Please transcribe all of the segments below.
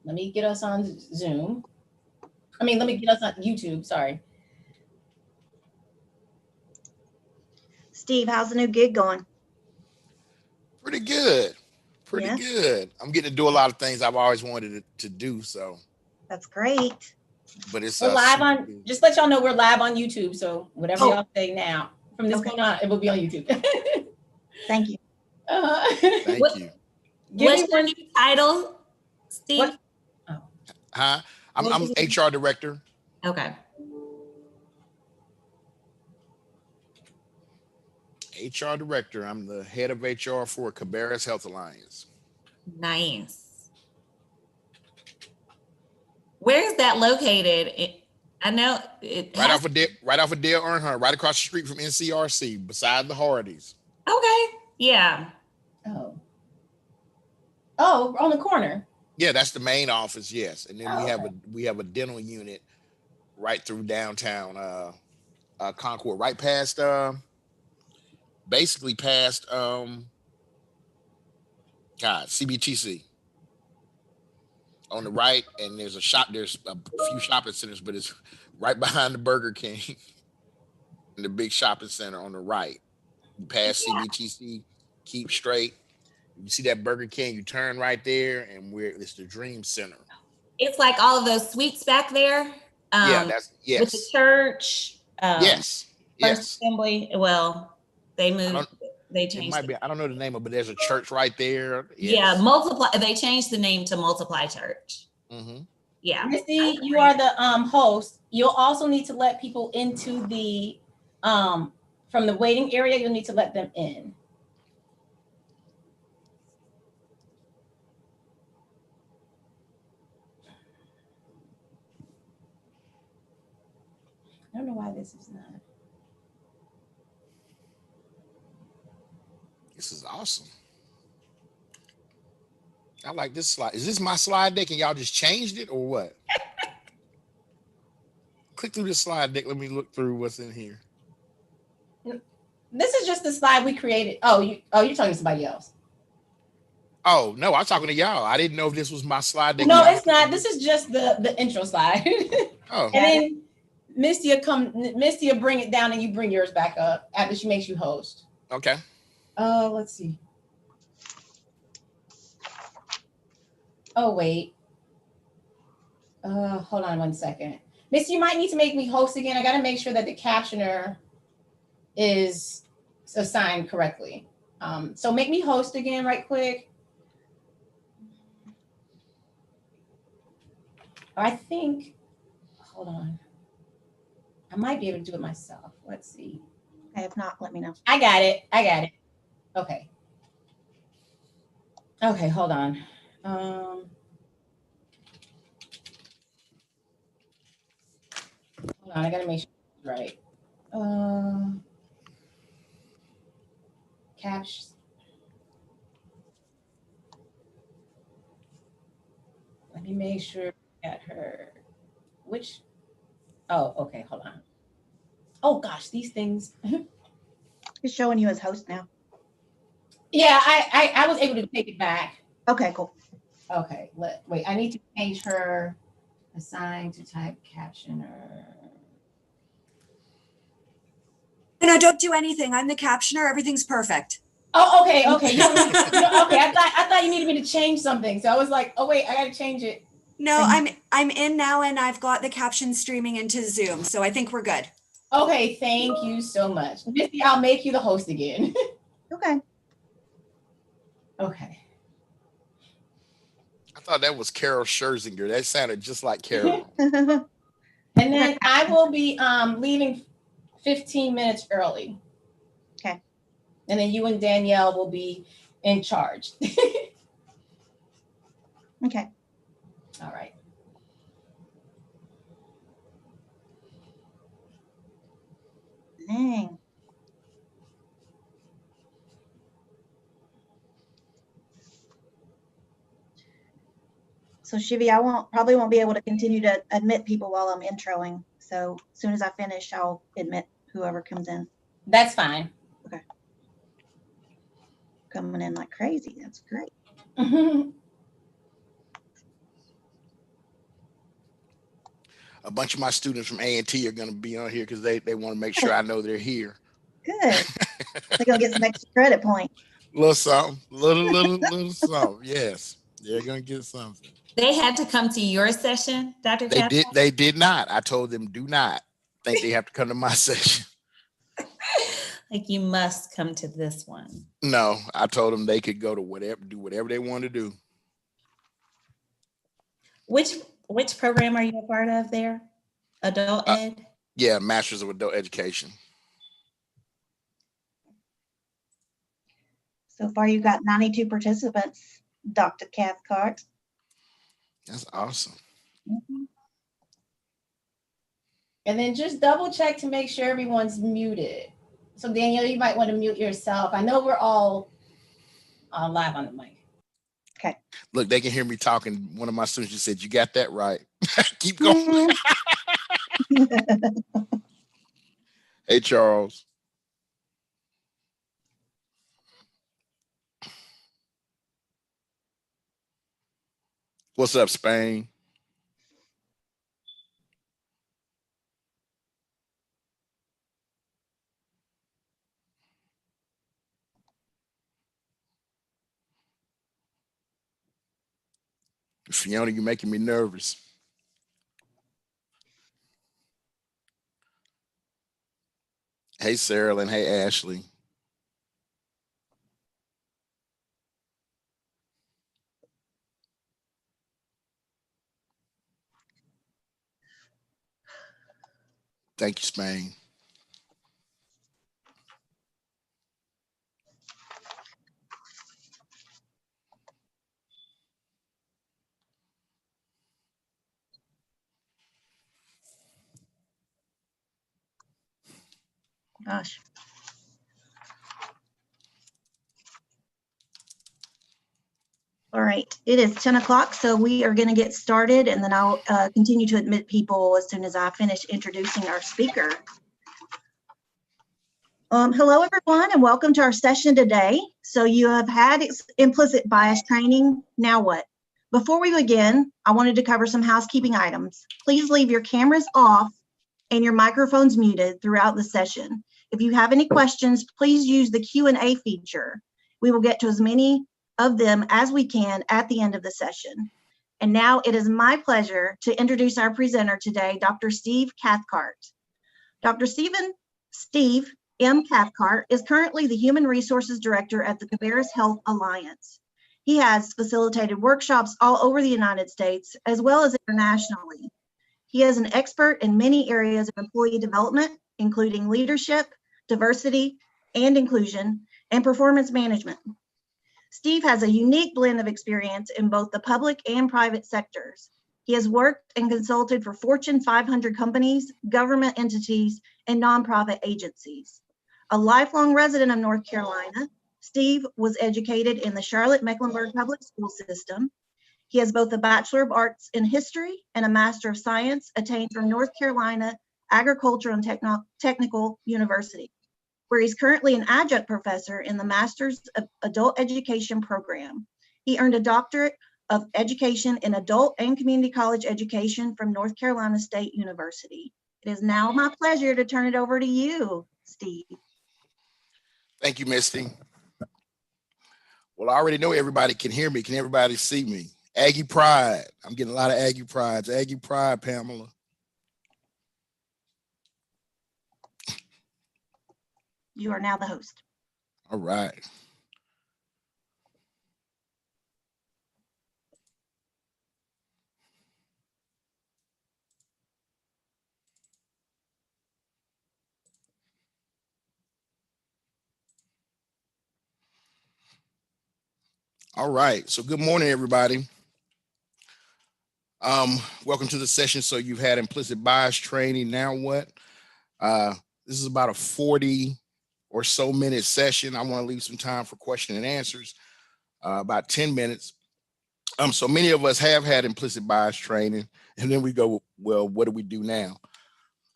Let me get us on Zoom. Let me get us on YouTube. Sorry. Steve, how's the new gig going? Pretty good. Pretty Yeah, good. I'm getting to do a lot of things I've always wanted to do. So, that's great. but it's We're live super on. busy. Just let y'all know we're live on YouTube. So whatever Oh, y'all say now, from this okay. point on, it will be on YouTube. Thank you. Thank What you. Give me what's your one. new title, Steve? What? Oh, Huh? I'm, What's I'm your- HR director. Okay. HR director. I'm the head of HR for Cabarrus Health Alliance. Nice. Where is that located? I know it Right has. off of Dale Earnhardt, right across the street from NCRC, beside the Hardys. Okay. Yeah. oh, oh, on the corner. Yeah, that's the main office. Yes, and then Oh, okay. we have a dental unit right through downtown Concord, right past basically past CBTC on the right, and there's a few shopping centers, but it's right behind the Burger King and the big shopping center on the right. You pass CBTC, keep straight. You see that Burger King, you turn right there, and it's the Dream Center. It's like all of those suites back there. Yeah, Um, that's with the yes, church, yes, First yes. Assembly. Well, they I don't. moved. They It changed might it. be. I don't know the name of, but there's a church right there. Yeah, Yes. multiply. They changed the name to Multiply Church. Mm-hmm. Yeah. Missy, you are the host. You'll also need to let people into the from the waiting area. You'll need to let them in. I don't know why this is not. This is awesome. I like this slide. Is this my slide deck and y'all just changed it or what? Click through this slide deck. Let me look through what's in here. This is just the slide we created. You're talking to somebody else. Oh no, I'm talking to y'all. I didn't know if this was my slide deck. No, Y'all it's not. This is just the intro slide. Oh. And then Misty will bring it down and you bring yours back up after she makes you host. Okay. Let's see. Oh, wait. Hold on 1 second. Miss, you might need to make me host again. I got to make sure that the captioner is assigned correctly. So make me host again right quick. I think, hold on. I might be able to do it myself. Let's see. Okay, if not, let me know. I got it. Okay. Okay, hold on. Hold on, I gotta make sure it's right. Caps. Let me make sure I got her. Which? Oh, okay, hold on. Oh gosh, these things. It's showing you as host now. Yeah, I was able to take it back. Okay, cool. Okay, wait. I need to change her assign to type captioner. No, don't do anything. I'm the captioner. Everything's perfect. Oh, okay. Okay, I thought you needed me to change something, so I was like, oh wait, I gotta change it. No, I'm in now, and I've got the caption streaming into Zoom, so I think we're good. Okay, thank you so much, Misty. I'll make you the host again. Okay. Okay. I thought that was Carol Scherzinger. That sounded just like Carol. And then I will be leaving 15 minutes early. Okay. And then you and Danielle will be in charge. Okay. All right. Dang. So Shivy, I probably won't be able to continue to admit people while I'm introing. So as soon as I finish, I'll admit whoever comes in. That's fine. Okay. Coming in like crazy. That's great. A bunch of my students from A&T are going to be on here because they want to make sure I know they're here. Good. They're gonna get some extra credit points. Little something, little something. Yes, they're going to get something. They had to come to your session, Dr. They Cathcart? did not. I told them do not think they have to come to my session. Like, you must come to this one. No, I told them they could go to do whatever they want to do. Which program are you a part of there? Adult Ed? Yeah, Masters of Adult Education. So far, you got 92 participants, Dr. Cathcart. That's awesome. And then just double check to make sure everyone's muted. So Danielle, you might want to mute yourself. I know we're all live on the mic. Okay. Look, they can hear me talking. One of my students just said, "You got that right." Keep going. Hey, Charles. What's up, Spain? Fiona, you're making me nervous. Hey, Sarah, and hey, Ashley. Thank you, Spain. Gosh. All right, it is 10 o'clock, so we are going to get started, and then I'll continue to admit people as soon as I finish introducing our speaker. Hello, everyone, and welcome to our session today. So you have had implicit bias training. Now what? Before we begin, I wanted to cover some housekeeping items. Please leave your cameras off and your microphones muted throughout the session. If you have any questions, please use the Q&A feature. We will get to as many of them as we can at the end of the session. And now it is my pleasure to introduce our presenter today, Dr. Steve Cathcart. Dr. Steve M. Cathcart is currently the Human Resources Director at the Cabarrus Health Alliance. He has facilitated workshops all over the United States as well as internationally. He is an expert in many areas of employee development, including leadership, diversity and inclusion, and performance management. Steve has a unique blend of experience in both the public and private sectors. He has worked and consulted for Fortune 500 companies, government entities, and nonprofit agencies. A lifelong resident of North Carolina, Steve was educated in the Charlotte-Mecklenburg Public School System. He has both a Bachelor of Arts in History and a Master of Science attained from North Carolina Agricultural and Technical University, where he's currently an adjunct professor in the Master's of Adult Education program. He earned a Doctorate of Education in Adult and Community College Education from North Carolina State University. It is now my pleasure to turn it over to you, Steve. Thank you, Misty. Well, I already know everybody can hear me. Can everybody see me? Aggie Pride. I'm getting a lot of Aggie Prides. Aggie Pride, Pamela. You are now the host. All right. All right. So good morning, everybody. Welcome to the session. So you've had implicit bias training. Now what? This is about a 40 or so minute session. I want to leave some time for question and answers, about 10 minutes. So many of us have had implicit bias training, and then we go, well, what do we do now?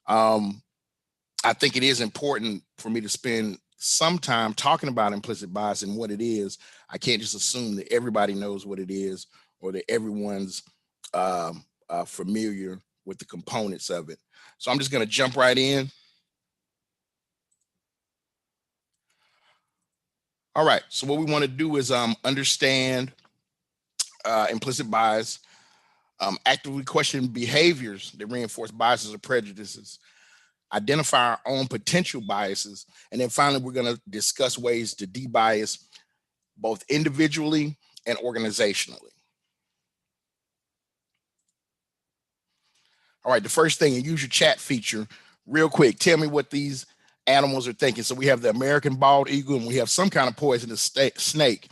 I think it is important for me to spend some time talking about implicit bias and what it is. I can't just assume that everybody knows what it is or that everyone's familiar with the components of it. So I'm just going to jump right in. All right. So what we want to do is understand implicit bias, actively question behaviors that reinforce biases or prejudices, identify our own potential biases, and then finally, we're going to discuss ways to de-bias both individually and organizationally. All right, the first thing, use your chat feature real quick. Tell me what these animals are thinking. So we have the American bald eagle, and we have some kind of poisonous snake.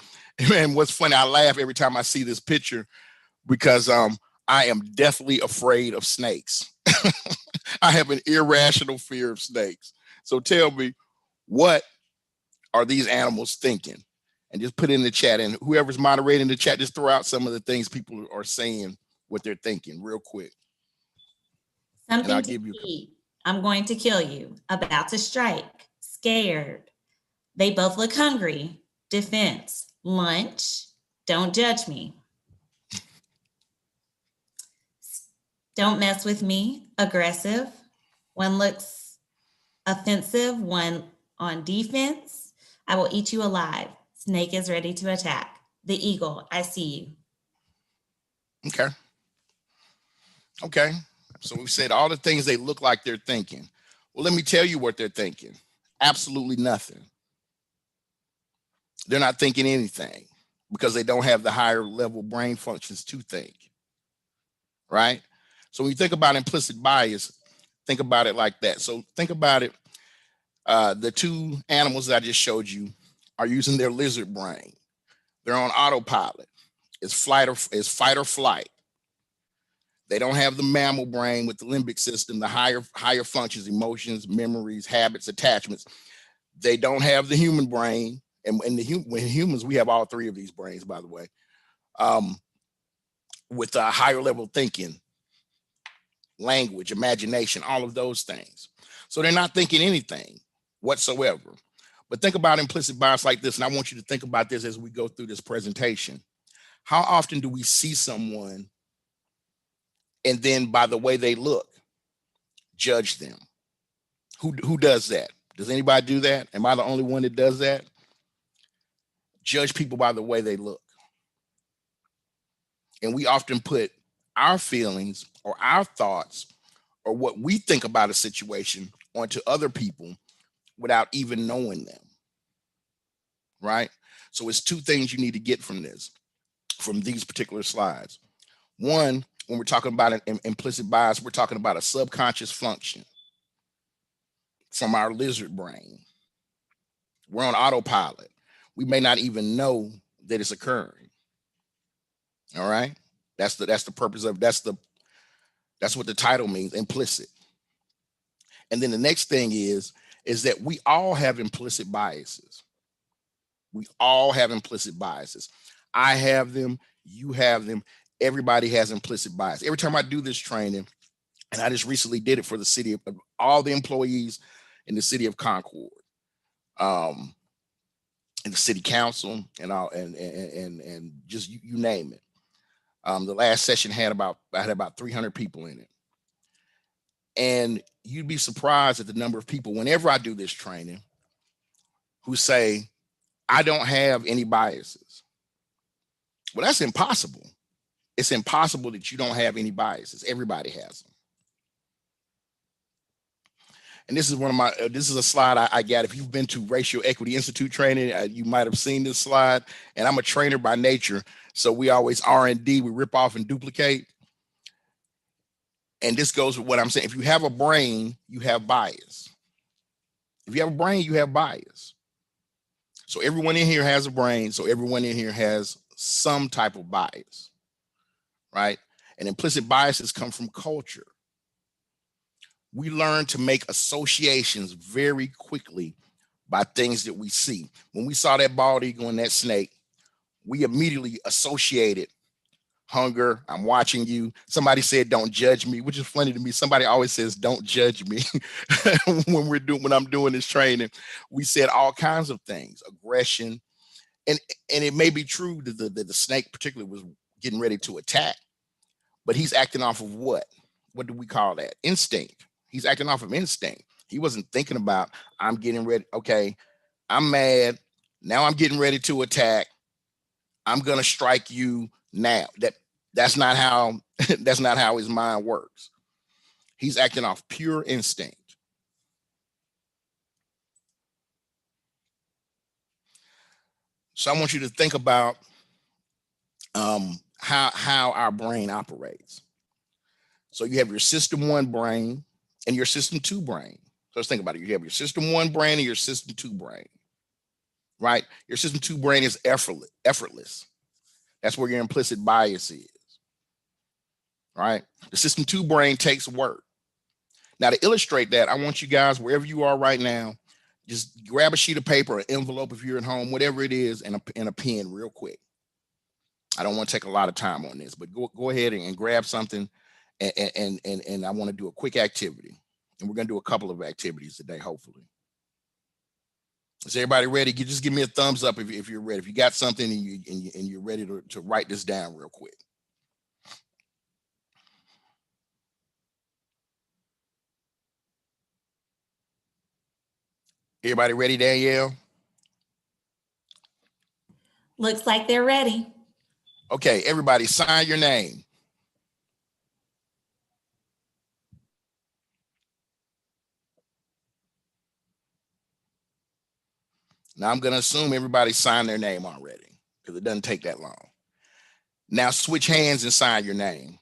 And what's funny, I laugh every time I see this picture because I am deathly afraid of snakes. I have an irrational fear of snakes. So tell me, what are these animals thinking? And just put it in the chat, and whoever's moderating the chat, just throw out some of the things people are saying, what they're thinking real quick. Something I'll to give you eat. I'm going to kill you. About to strike. Scared. They both look hungry. Defense. Lunch. Don't judge me. Don't mess with me. Aggressive. One looks offensive. One on defense. I will eat you alive. Snake is ready to attack. The eagle. I see you. Okay. Okay. So we've said all the things they look like they're thinking. Well, let me tell you what they're thinking. Absolutely nothing. They're not thinking anything because they don't have the higher level brain functions to think. Right? So when you think about implicit bias, think about it like that. So think about it. The two animals that I just showed you are using their lizard brain. They're on autopilot. It's fight or flight. They don't have the mammal brain with the limbic system, the higher functions, emotions, memories, habits, attachments. They don't have the human brain. And when humans, we have all three of these brains, by the way, with a higher level thinking, language, imagination, all of those things. So they're not thinking anything whatsoever. But think about implicit bias like this, and I want you to think about this as we go through this presentation. How often do we see someone and then by the way they look, judge them? Who does that? Does anybody do that? Am I the only one that does that? Judge people by the way they look. And we often put our feelings or our thoughts or what we think about a situation onto other people without even knowing them. Right? So it's two things you need to get from this, from these particular slides. One, when we're talking about an implicit bias, we're talking about a subconscious function from our lizard brain. We're on autopilot. We may not even know that it's occurring. All right. That's the purpose of that's what the title means, implicit. And then the next thing is that we all have implicit biases. We all have implicit biases. I have them, you have them, everybody has implicit bias. Every time I do this training, and I just recently did it for the city of all the employees in the city of Concord, in the city council and all, and just you name it. The last session I had about 300 people in it. And you'd be surprised at the number of people, whenever I do this training, who say, I don't have any biases. Well, that's impossible. It's impossible that you don't have any biases. Everybody has them. And this is this is a slide I got. If you've been to Racial Equity Institute training, you might have seen this slide. And I'm a trainer by nature. So we always R&D, we rip off and duplicate. And this goes with what I'm saying. If you have a brain, you have bias. If you have a brain, you have bias. So everyone in here has a brain. So everyone in here has some type of bias, right? And implicit biases come from culture. We learn to make associations very quickly by things that we see. When we saw that bald eagle and that snake, we immediately associated hunger. I'm watching you. Somebody said, don't judge me, which is funny to me. Somebody always says, don't judge me. when I'm doing this training, we said all kinds of things, aggression. And it may be true that the snake particularly was getting ready to attack, but he's acting off of what? what do we call that? Instinct. He's acting off of instinct. He wasn't thinking about, I'm getting ready. Okay, I'm mad. Now I'm getting ready to attack. I'm gonna strike you now. That's not how that's not how his mind works. He's acting off pure instinct. So I want you to think about how our brain operates. So you have your system 1 brain and your system 2 brain. So let's think about it. You have your system 1 brain and your system 2 brain, right? Your system 2 brain is effortless. That's where your implicit bias is, right? The system 2 brain takes work. Now, to illustrate that, I want you guys, wherever you are right now, just grab a sheet of paper, an envelope if you're at home, whatever it is, and a pen real quick. I don't want to take a lot of time on this, but go ahead and grab something, and I want to do a quick activity. And we're going to do a couple of activities today, hopefully. Is everybody ready? You just give me a thumbs up if you're ready. If you got something and you're ready to write this down real quick. Everybody ready, Danielle? Looks like they're ready. Okay, everybody sign your name. Now I'm going to assume everybody signed their name already because it doesn't take that long. Now switch hands and sign your name.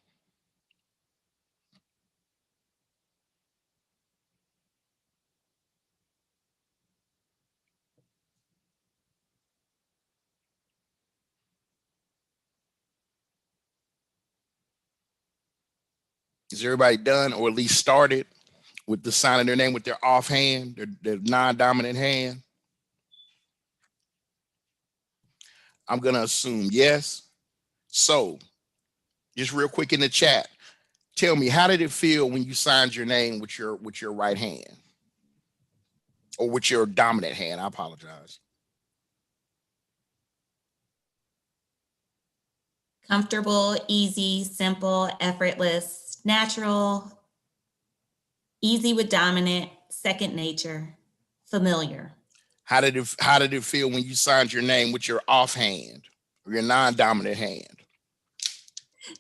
Is everybody done, or at least started with the signing their name with their offhand, their non-dominant hand? I'm going to assume yes. So just real quick in the chat, tell me, how did it feel when you signed your name with your right hand, or with your dominant hand? I apologize. Comfortable, easy, simple, effortless, natural, easy with dominant, second nature, familiar. How did it feel when you signed your name with your offhand or your non-dominant hand?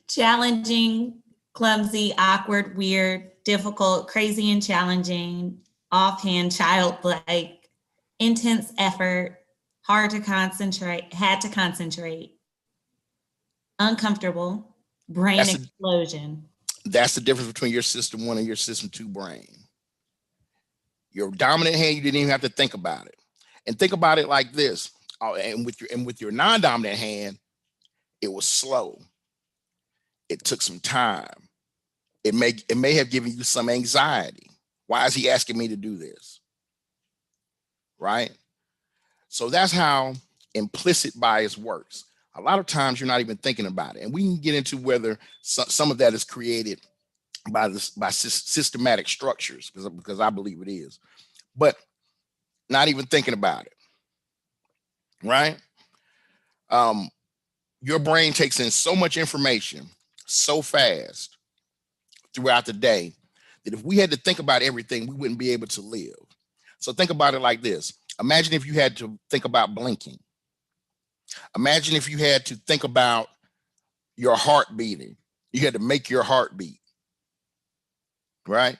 Challenging, clumsy, awkward, weird, difficult, crazy and challenging, offhand, childlike, intense effort, hard to concentrate, had to concentrate, uncomfortable, brain explosion. That's the difference between your system 1 and your system 2 brain. Your dominant hand, you didn't even have to think about it. And think about it like this. And with your non-dominant hand, it was slow. It took some time. It may have given you some anxiety. Why is he asking me to do this? Right? So that's how implicit bias works. A lot of times you're not even thinking about it. And we can get into whether some of that is created by systematic structures, because I believe it is. But not even thinking about it. Right? Your brain takes in so much information so fast throughout the day that if we had to think about everything, we wouldn't be able to live. So think about it like this. Imagine if you had to think about blinking. Imagine if you had to think about your heart beating. You had to make your heart beat. Right?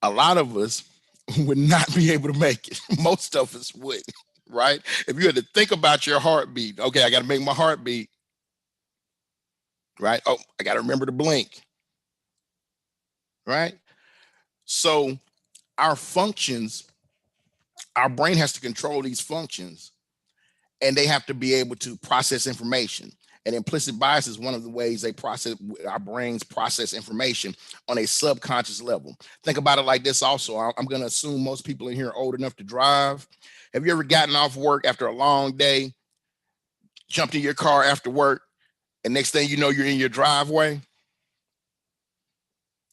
A lot of us would not be able to make it. Most of us would. Right? If you had to think about your heartbeat, okay, I got to make my heart beat. Right? Oh, I got to remember to blink. Right? So our functions, our brain has to control these functions, and they have to be able to process information. And implicit bias is one of the ways our brains process information on a subconscious level. Think about it like this also. I'm going to assume most people in here are old enough to drive. Have you ever gotten off work after a long day, jumped in your car after work, and next thing you know, you're in your driveway?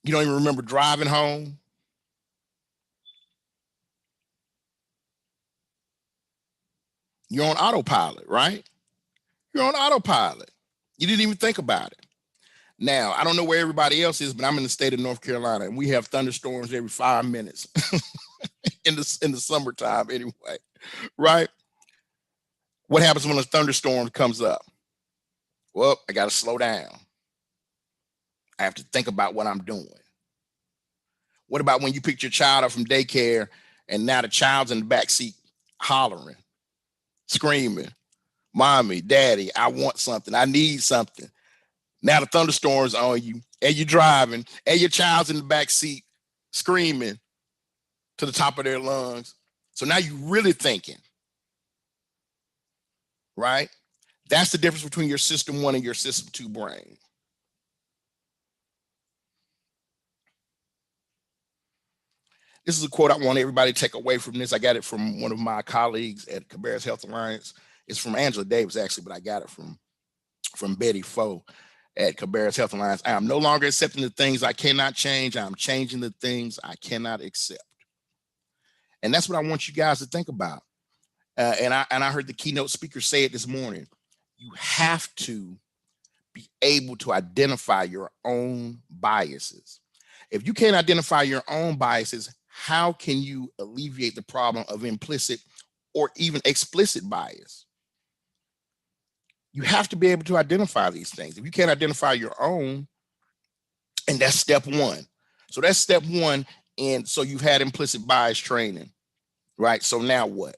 You don't even remember driving home. You're on autopilot, right? You're on autopilot. You didn't even think about it. Now, I don't know where everybody else is, but I'm in the state of North Carolina, and we have thunderstorms every 5 minutes in the summertime anyway, right? What happens when a thunderstorm comes up? Well, I got to slow down. I have to think about what I'm doing. What about when you picked your child up from daycare and now the child's in the back seat hollering, screaming, mommy, daddy, I want something. I need something. Now the thunderstorm's on you and you're driving and your child's in the back seat screaming to the top of their lungs. So now you're really thinking, right? That's the difference between your system 1 and your system 2 brain. This is a quote I want everybody to take away from this. I got it from one of my colleagues at Cabarrus Health Alliance. It's from Angela Davis, actually, but I got it from Betty Foe at Cabarrus Health Alliance. I am no longer accepting the things I cannot change. I am changing the things I cannot accept. And that's what I want you guys to think about. And I heard the keynote speaker say it this morning. You have to be able to identify your own biases. If you can't identify your own biases, how can you alleviate the problem of implicit or even explicit bias? You have to be able to identify these things. If you can't identify your own, and that's step 1. So that's step 1. And so you've had implicit bias training, right? So now what?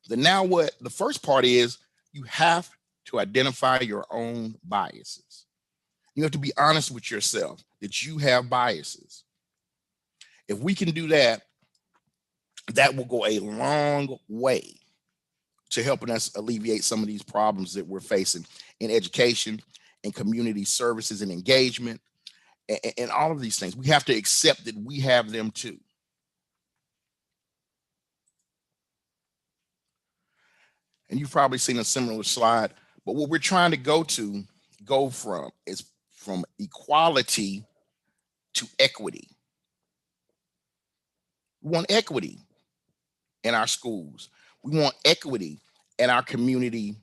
The first part is you have to identify your own biases. You have to be honest with yourself that you have biases. If we can do that, that will go a long way to helping us alleviate some of these problems that we're facing in education and community services and engagement and all of these things. We have to accept that we have them too. And you've probably seen a similar slide, but what we're trying to go from is from equality to equity. We want equity in our schools. We want equity in our community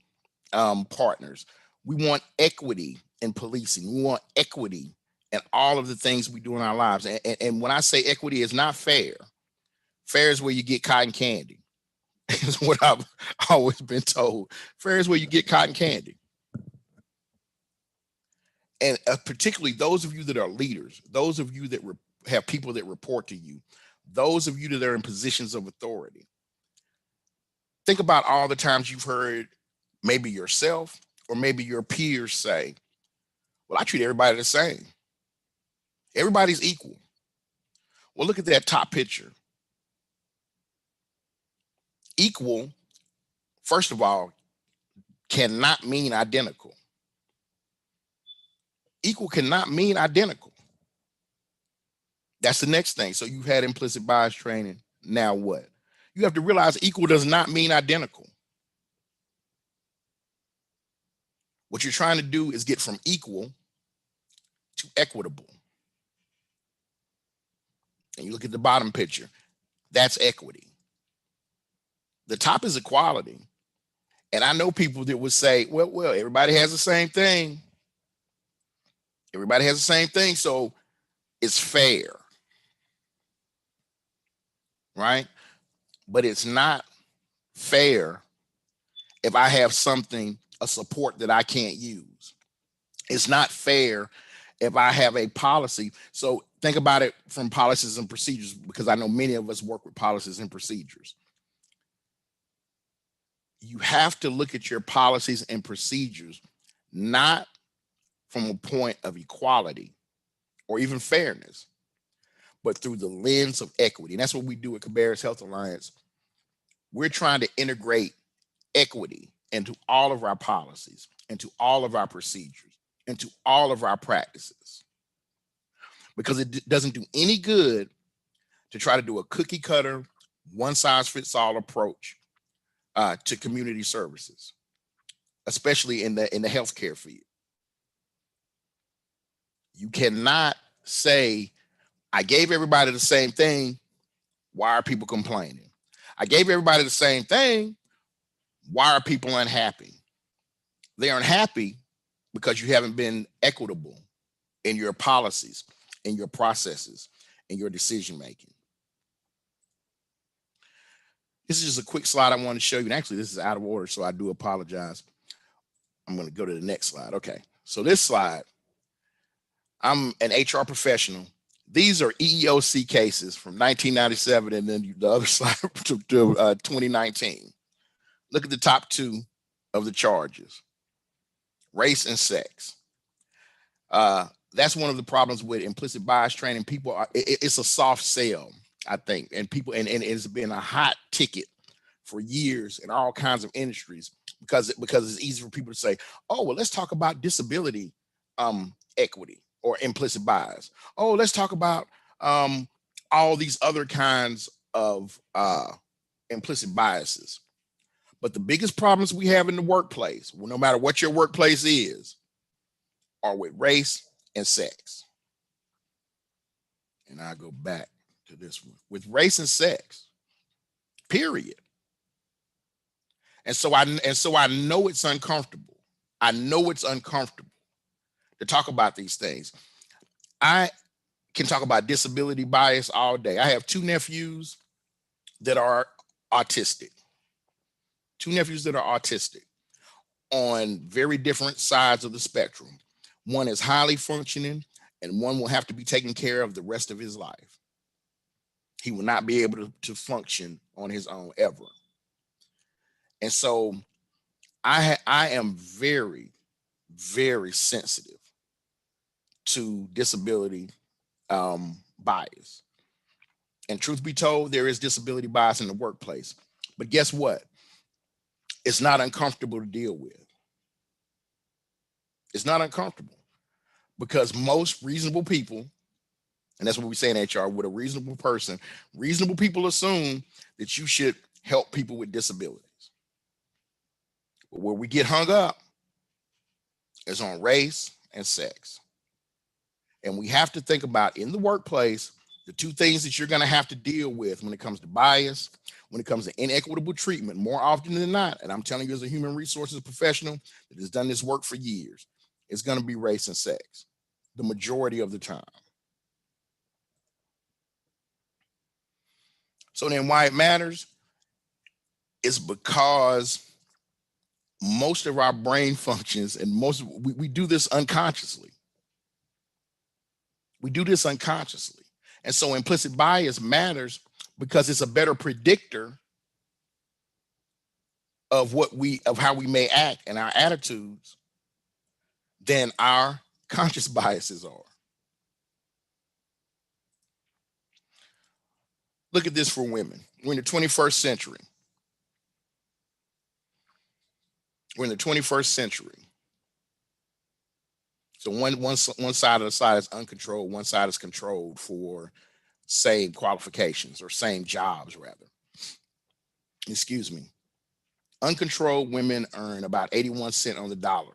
partners. We want equity in policing. We want equity in all of the things we do in our lives. And when I say equity is not fair, fair is where you get cotton candy. Is what I've always been told. Fair is where you get cotton candy. And particularly those of you that are leaders, those of you that have people that report to you, those of you that are in positions of authority. Think about all the times you've heard maybe yourself or maybe your peers say, well, I treat everybody the same. Everybody's equal. Well, look at that top picture. Equal, first of all, cannot mean identical. Equal cannot mean identical. That's the next thing. So you've had implicit bias training. Now what? You have to realize equal does not mean identical. What you're trying to do is get from equal to equitable. And you look at the bottom picture, that's equity. The top is equality. And I know people that would say, well, everybody has the same thing. Everybody has the same thing, so it's fair, right? But it's not fair if I have something, a support that I can't use. It's not fair if I have a policy. So think about it from policies and procedures, because I know many of us work with policies and procedures. You have to look at your policies and procedures, not from a point of equality or even fairness, but through the lens of equity. And that's what we do at Cabarrus Health Alliance. We're trying to integrate equity into all of our policies, into all of our procedures, into all of our practices. Because it doesn't do any good to try to do a cookie cutter, one size fits all approach to community services, especially in the healthcare field. You cannot say, I gave everybody the same thing. Why are people complaining? I gave everybody the same thing. Why are people unhappy? They're unhappy because you haven't been equitable in your policies, in your processes, in your decision making. This is just a quick slide I want to show you. And actually, this is out of order, so I do apologize. I'm going to go to the next slide. Okay, so this slide, I'm an HR professional. These are EEOC cases from 1997, and then the other slide to 2019. Look at the top two of the charges: race and sex. That's one of the problems with implicit bias training. People are, it's a soft sell, I think, and people, and it's been a hot ticket for years in all kinds of industries because it's easy for people to say, oh, well, let's talk about disability equity or implicit bias. Oh, let's talk about all these other kinds of implicit biases. But the biggest problems we have in the workplace, well, no matter what your workplace is, are with race and sex. And I go back to this one with race and sex, period. And so I know it's uncomfortable. I know it's uncomfortable to talk about these things. I can talk about disability bias all day. I have two nephews that are autistic. Two nephews that are autistic on very different sides of the spectrum. One is highly functioning, and one will have to be taken care of the rest of his life. He will not be able to function on his own ever. And so I am very, very sensitive to disability bias. And truth be told, there is disability bias in the workplace. But guess what? It's not uncomfortable to deal with. It's not uncomfortable because most reasonable people, and that's what we say in HR, with a reasonable person, reasonable people assume that you should help people with disabilities. But where we get hung up is on race and sex. And we have to think about in the workplace, the two things that you're going to have to deal with when it comes to bias, when it comes to inequitable treatment, more often than not, and I'm telling you as a human resources professional that has done this work for years, it's going to be race and sex the majority of the time. So then why it matters is because most of our brain functions and we do this unconsciously. We do this unconsciously. And so implicit bias matters because it's a better predictor of how we may act and our attitudes than our conscious biases are. Look at this for women. We're in the 21st century. We're in the 21st century. So one side of the side is uncontrolled, one side is controlled for same qualifications or same jobs, rather. Excuse me. Uncontrolled women earn about 81 cents on the dollar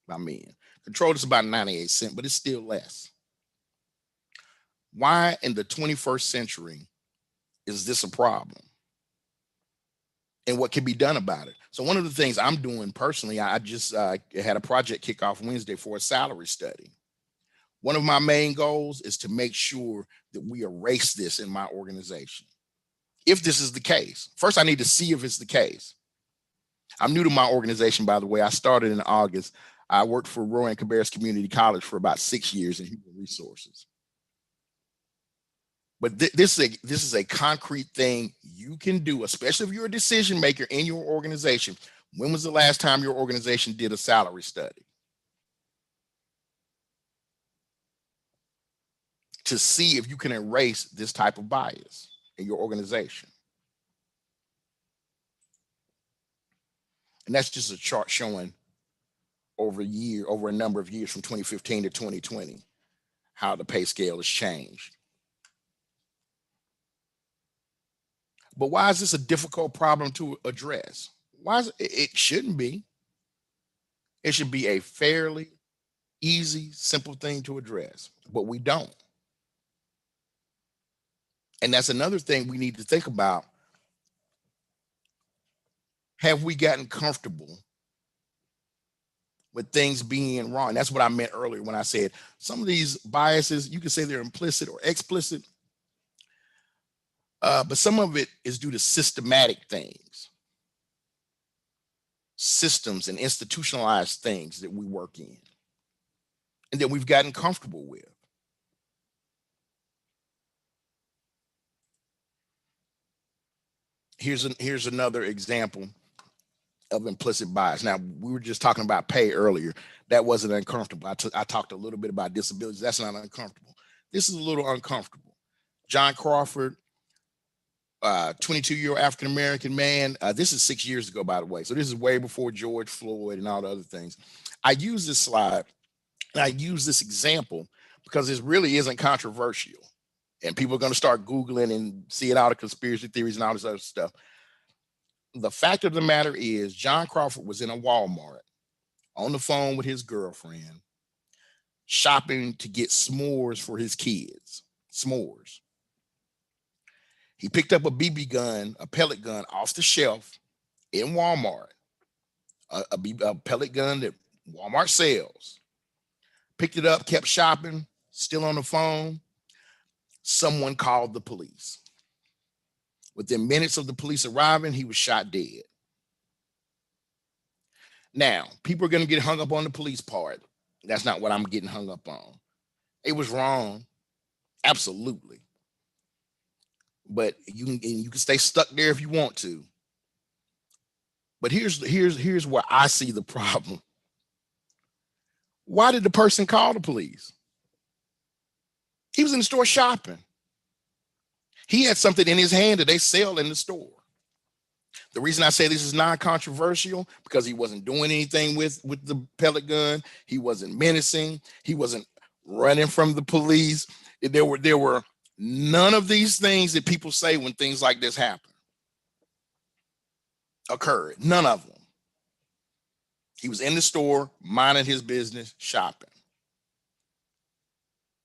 by men. Controlled is about 98 cents, but it's still less. Why in the 21st century is this a problem? And what can be done about it? So one of the things I'm doing personally, I just had a project kickoff Wednesday for a salary study. One of my main goals is to make sure that we erase this in my organization. If this is the case, first I need to see if it's the case. I'm new to my organization, by the way. I started in August. I worked for Roy and Cabarrus Community College for about 6 years in human resources. But this is a concrete thing you can do, especially if you're a decision maker in your organization. When was the last time your organization did a salary study? To see if you can erase this type of bias in your organization. And that's just a chart showing over a number of years from 2015 to 2020, how the pay scale has changed. But why is this a difficult problem to address? Why is it shouldn't be. It should be a fairly easy, simple thing to address, but we don't. And that's another thing we need to think about. Have we gotten comfortable with things being wrong. That's what I meant earlier when I said some of these biases, you can say they're implicit or explicit, but some of it is due to systematic things, systems and institutionalized things that we work in and that we've gotten comfortable with. Here's another example of implicit bias. Now, we were just talking about pay earlier. That wasn't uncomfortable. I talked a little bit about disabilities. That's not uncomfortable. This is a little uncomfortable. John Crawford, 22-year-old African-American man. This is 6 years ago, by the way. So this is way before George Floyd and all the other things. I use this slide and I use this example because this really isn't controversial. And people are going to start Googling and seeing all the conspiracy theories and all this other stuff. The fact of the matter is John Crawford was in a Walmart on the phone with his girlfriend, shopping to get s'mores for his kids. S'mores. He picked up a BB gun, a pellet gun off the shelf in Walmart, a pellet gun that Walmart sells. Picked it up, kept shopping, still on the phone. Someone called the police. Within minutes of the police arriving, he was shot dead. Now, people are going to get hung up on the police part. That's not what I'm getting hung up on. It was wrong. Absolutely. But you can stay stuck there if you want to. But here's where I see the problem. Why did the person call the police? He was in the store shopping. He had something in his hand that they sell in the store. The reason I say this is non-controversial because he wasn't doing anything with the pellet gun. He wasn't menacing. He wasn't running from the police. There were none of these things that people say when things like this happen occurred. None of them. He was in the store, minding his business, shopping.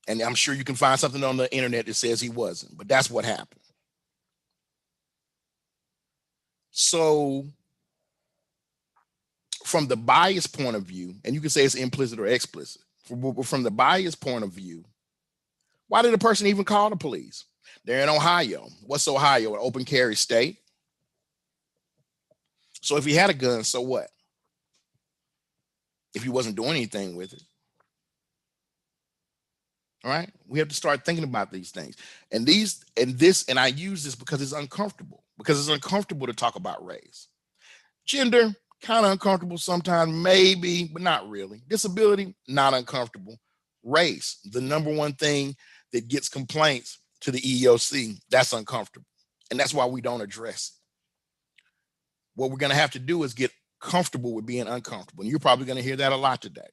And I'm sure you can find something on the internet that says he wasn't, but that's what happened. So from the bias point of view, and you can say it's implicit or explicit, from the bias point of view, why did the person even call the police? They're in Ohio. What's Ohio? An open carry state. So if he had a gun, so what? If he wasn't doing anything with it. All right, we have to start thinking about these things. And I use this because it's uncomfortable, to talk about race. Gender, kind of uncomfortable sometimes, maybe, but not really. Disability, not uncomfortable. Race, the number one thing that gets complaints to the EEOC, that's uncomfortable. And that's why we don't address it. What we're going to have to do is get comfortable with being uncomfortable. And you're probably going to hear that a lot today.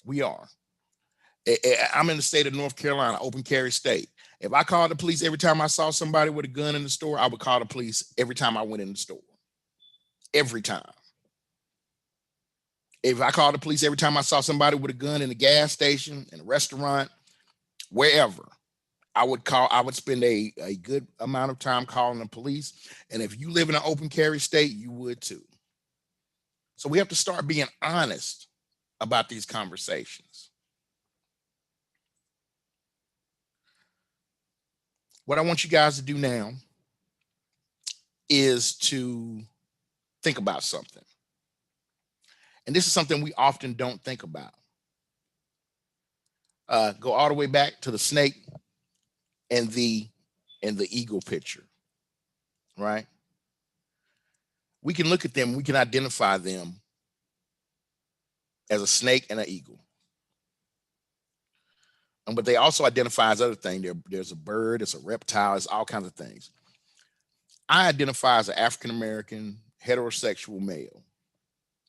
We are. I'm in the state of North Carolina, open carry state. If I called the police every time I saw somebody with a gun in the store, I would call the police every time I went in the store. Every time. If I called the police every time I saw somebody with a gun in a gas station, in a restaurant, wherever, I would spend a good amount of time calling the police. And if you live in an open carry state, you would too. So we have to start being honest about these conversations. What I want you guys to do now is to think about something. And this is something we often don't think about. Go all the way back to the snake and the eagle picture, right? We can look at them, we can identify them as a snake and an eagle. But they also identify as other things. There's a bird, it's a reptile, it's all kinds of things. I identify as an African-American heterosexual male,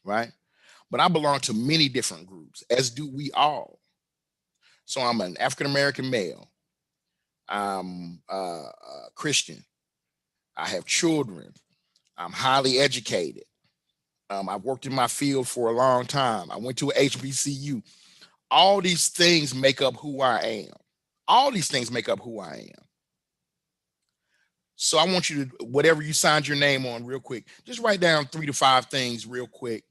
right? But I belong to many different groups, as do we all. So I'm an African-American male. I'm Christian. I have children. I'm highly educated. I've worked in my field for a long time. I went to a HBCU. All these things make up who I am. All these things make up who I am. So I want you to, whatever you signed your name on real quick, just write down 3 to 5 things real quick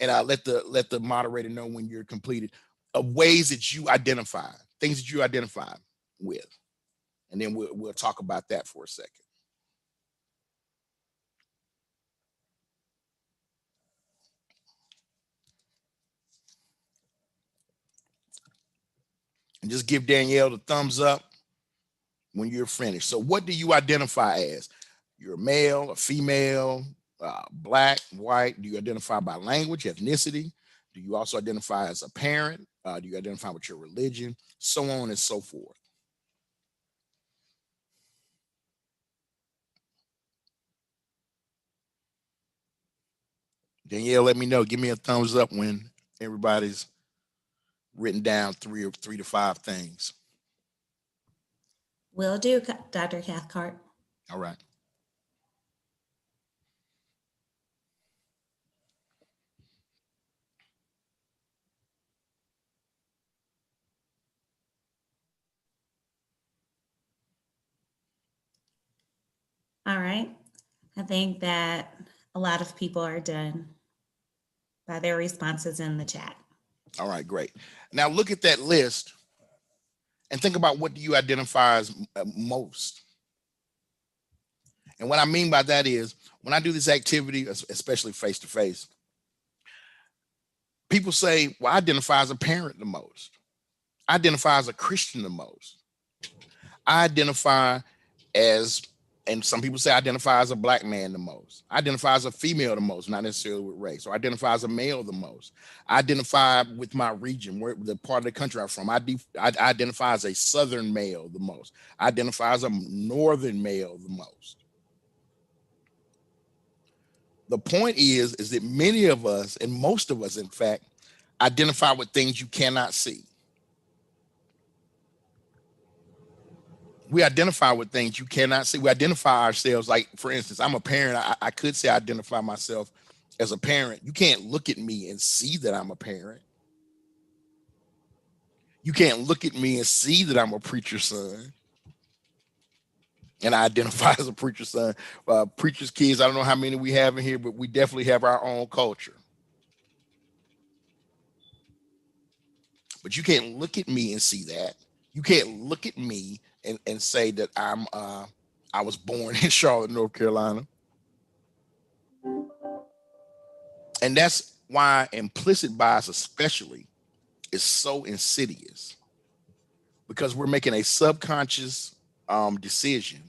And let the moderator know when you're completed, of ways that you identify, things that you identify with. And then we'll talk about that for a second. And just give Danielle the thumbs up when you're finished. So what do you identify as? You're a male, a female, black, white? Do you identify by language, ethnicity? Do you also identify as a parent? Do you identify with your religion? So on and so forth. Danielle, let me know. Give me a thumbs up when everybody's written down 3 to 5 things. Will do, Dr. Cathcart. All right. All right. I think that a lot of people are done by their responses in the chat. All right, great. Now look at that list and think about, what do you identify as most? And what I mean by that is, when I do this activity, especially face-to-face, people say, well, I identify as a parent the most. I identify as a Christian the most. I identify as, and some people say I identify as a black man the most. I identify as a female the most, not necessarily with race. Or I identify as a male the most. I identify with my region, where the part of the country I'm from. I identify as a Southern male the most. I identify as a Northern male the most. The point is that many of us, and most of us, in fact, identify with things you cannot see. We identify with things you cannot see. We identify ourselves, like, for instance, I'm a parent. I could say I identify myself as a parent. You can't look at me and see that I'm a parent. You can't look at me and see that I'm a preacher's son. And I identify as a preacher's son. Preacher's kids, I don't know how many we have in here, but we definitely have our own culture. But you can't look at me and see that. You can't look at me and say that I was born in Charlotte, North Carolina. And that's why implicit bias especially is so insidious, because we're making a subconscious decision,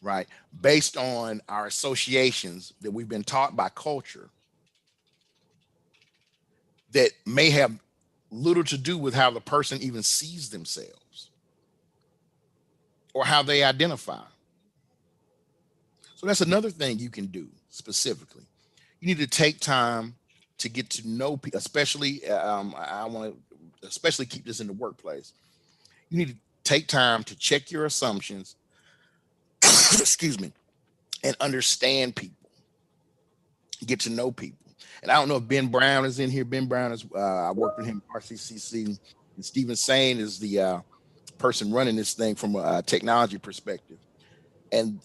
right, based on our associations that we've been taught by culture, that may have little to do with how the person even sees themselves or how they identify. So that's another thing you can do specifically. You need to take time to get to know people, especially, I want to especially keep this in the workplace. You need to take time to check your assumptions, excuse me, and understand people, get to know people. And I don't know if Ben Brown is in here. Ben Brown is, I worked with him at RCCC, and Stephen Sain is the person running this thing from a technology perspective. And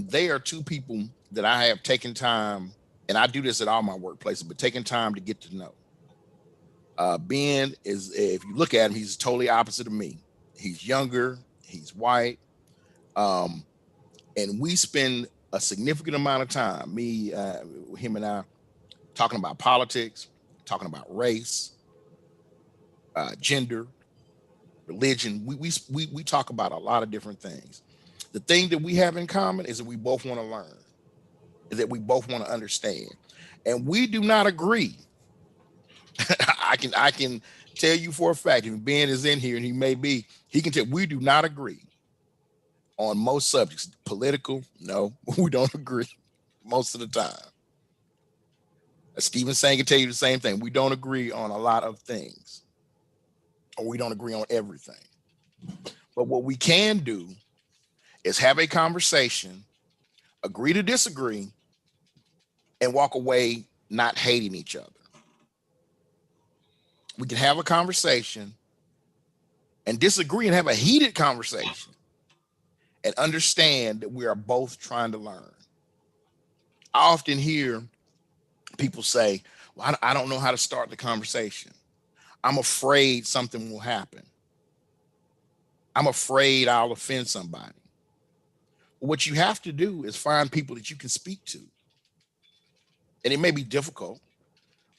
they are two people that I have taken time, and I do this at all my workplaces, but taking time to get to know. Ben is, if you look at him, he's totally opposite of me. He's younger, he's white, and we spend a significant amount of time, me, him and I, talking about politics, talking about race, gender, religion. We talk about a lot of different things. The thing that we have in common is that we both want to learn, is that we both want to understand, and we do not agree. I can tell you for a fact, if Ben is in here, and he can tell, we do not agree on most subjects. Political, no, we don't agree most of the time. Stephen Sain can tell you the same thing. We don't agree on a lot of things, or we don't agree on everything. But what we can do is have a conversation, agree to disagree, and walk away not hating each other. We can have a conversation and disagree and have a heated conversation and understand that we are both trying to learn. I often hear People say, well, I don't know how to start the conversation. I'm afraid something will happen. I'm afraid I'll offend somebody. What you have to do is find people that you can speak to. And it may be difficult,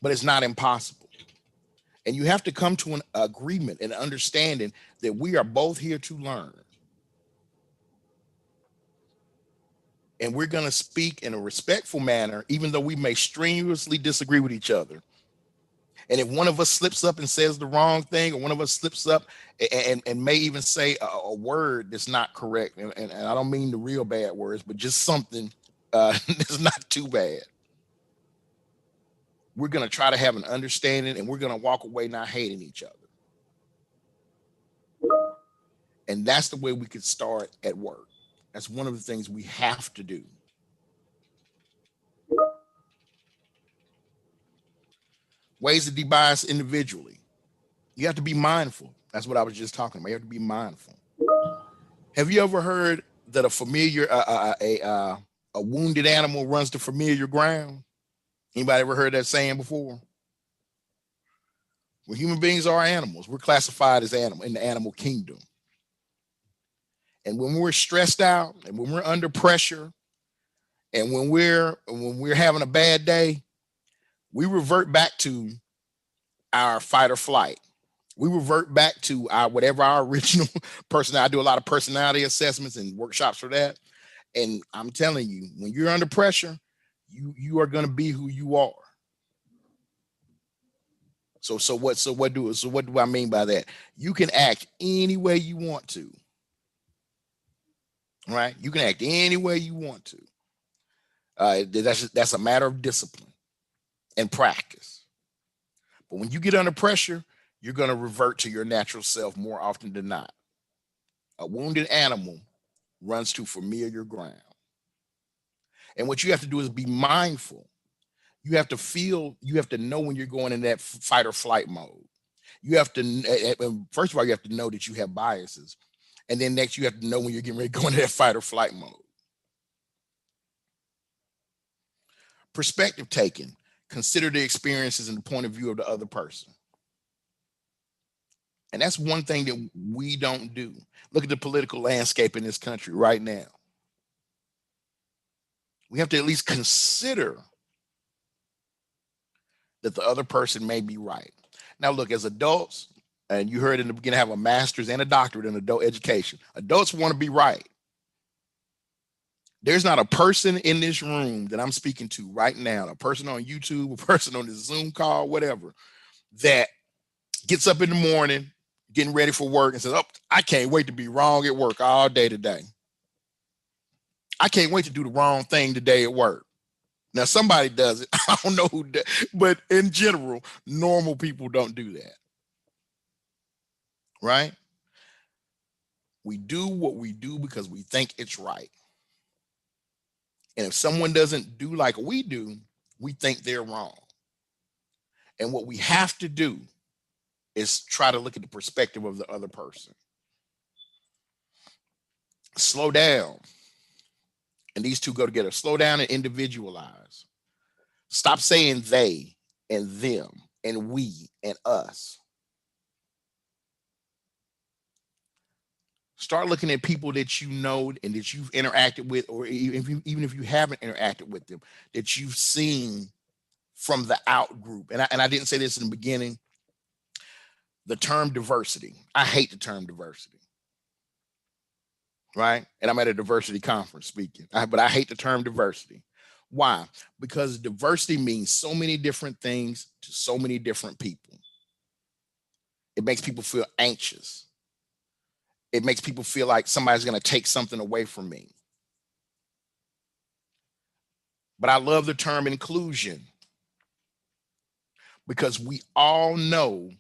but it's not impossible. And you have to come to an agreement and understanding that we are both here to learn. And we're going to speak in a respectful manner, even though we may strenuously disagree with each other. And if one of us slips up and says the wrong thing, or one of us slips up and may even say a word that's not correct, and I don't mean the real bad words, but just something that's not too bad, we're going to try to have an understanding, and we're going to walk away not hating each other. And that's the way we could start at work. That's one of the things we have to do. Ways to debias individually. You have to be mindful. That's what I was just talking about. You have to be mindful. Have you ever heard that a wounded animal runs to familiar ground? Anybody ever heard that saying before? Well, human beings are animals. We're classified as animal in the animal kingdom. And when we're stressed out, and when we're under pressure, and when we're having a bad day, we revert back to our fight or flight. We revert back to whatever our original personality. I do a lot of personality assessments and workshops for that. And I'm telling you, when you're under pressure, you are going to be who you are. So what do I mean by that? You can act any way you want to. Right? You can act any way you want to. That's a matter of discipline and practice. But when you get under pressure, you're going to revert to your natural self more often than not. A wounded animal runs to familiar ground. And what you have to do is be mindful. You have to know when you're going in that fight or flight mode. You have to, first of all, you have to know that you have biases. And then next, you have to know when you're getting ready to go into that fight or flight mode. Perspective taking. Consider the experiences and the point of view of the other person. And that's one thing that we don't do. Look at the political landscape in this country right now. We have to at least consider that the other person may be right. Now, look, as adults, and you heard in the beginning, have a master's and a doctorate in adult education. Adults want to be right. There's not a person in this room that I'm speaking to right now, a person on YouTube, a person on this Zoom call, whatever, that gets up in the morning, getting ready for work and says, oh, I can't wait to be wrong at work all day today. I can't wait to do the wrong thing today at work. Now, somebody does it. I don't know who does, but in general, normal people don't do that. Right? We do what we do because we think it's right. And if someone doesn't do like we do, we think they're wrong. And what we have to do is try to look at the perspective of the other person. Slow down. And these two go together. Slow down and individualize. Stop saying they and them and we and us. Start looking at people that you know and that you've interacted with, or even if you haven't interacted with them, that you've seen from the out group. And I didn't say this in the beginning. The term diversity. I hate the term diversity. Right? And I'm at a diversity conference speaking, but I hate the term diversity. Why? Because diversity means so many different things to so many different people. It makes people feel anxious. It makes people feel like somebody's going to take something away from me. But I love the term inclusion because we all know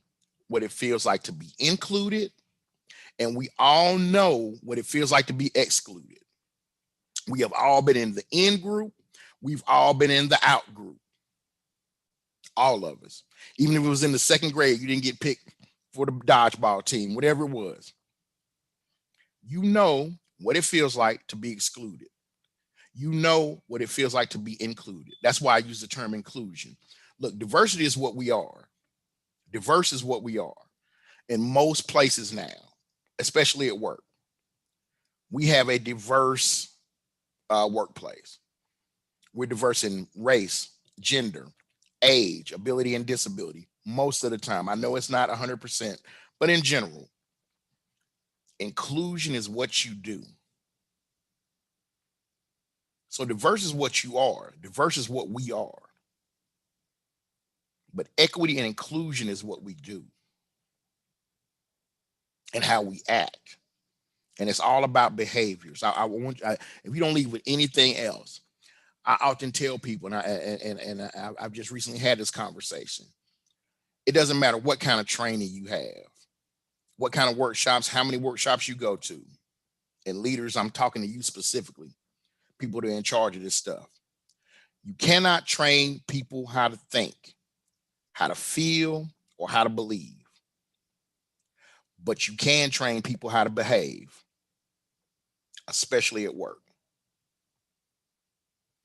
what it feels like to be included, and we all know what it feels like to be excluded. We have all been in the in group. We've all been in the out group. All of us. Even if it was in the second grade, you didn't get picked for the dodgeball team, whatever it was. You know what it feels like to be excluded. you know what it feels like to be included. That's why I use the term inclusion. Look, diversity is what we are. Diverse is what we are in most places now, especially at work. We have a diverse workplace. We're diverse in race, gender, age, ability, and disability most of the time. I know it's not 100%, but in general, inclusion is what you do. So diverse is what you are. Diverse is what we are. But equity and inclusion is what we do and how we act. And it's all about behaviors. If you don't leave with anything else, I often tell people, and I've just recently had this conversation. It doesn't matter what kind of training you have, what kind of workshops, how many workshops you go to. And leaders, I'm talking to you specifically, people that are in charge of this stuff. You cannot train people how to think, how to feel, or how to believe. But you can train people how to behave, especially at work.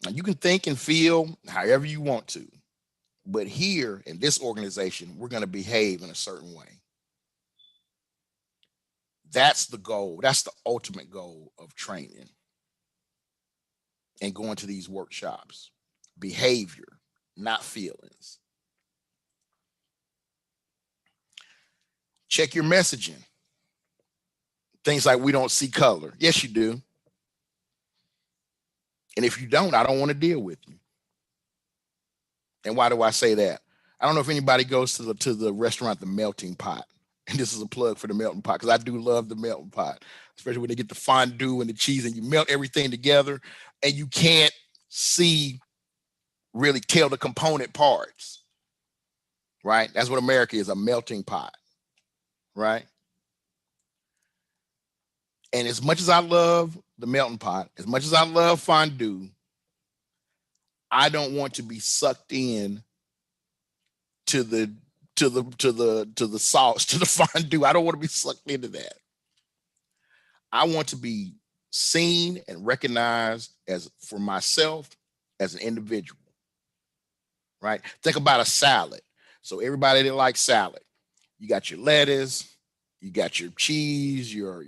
Now, you can think and feel however you want to, but here in this organization, we're going to behave in a certain way. That's the goal. That's the ultimate goal of training and going to these workshops. Behavior, not feelings. Check your messaging. Things like we don't see color. Yes, you do. And if you don't, I don't want to deal with you. And why do I say that? I don't know if anybody goes to the restaurant, The Melting Pot. And this is a plug for The Melting Pot, because I do love The Melting Pot, especially when they get the fondue and the cheese and you melt everything together and you can't really tell the component parts, right? That's what America is, a melting pot, right? And as much as I love The Melting Pot, as much as I love fondue, I don't want to be sucked in to the sauce, to the fondue. I don't want to be sucked into that. I want to be seen and recognized as for myself as an individual, right? Think about a salad. So everybody that likes salad, you got your lettuce, you got your cheese, your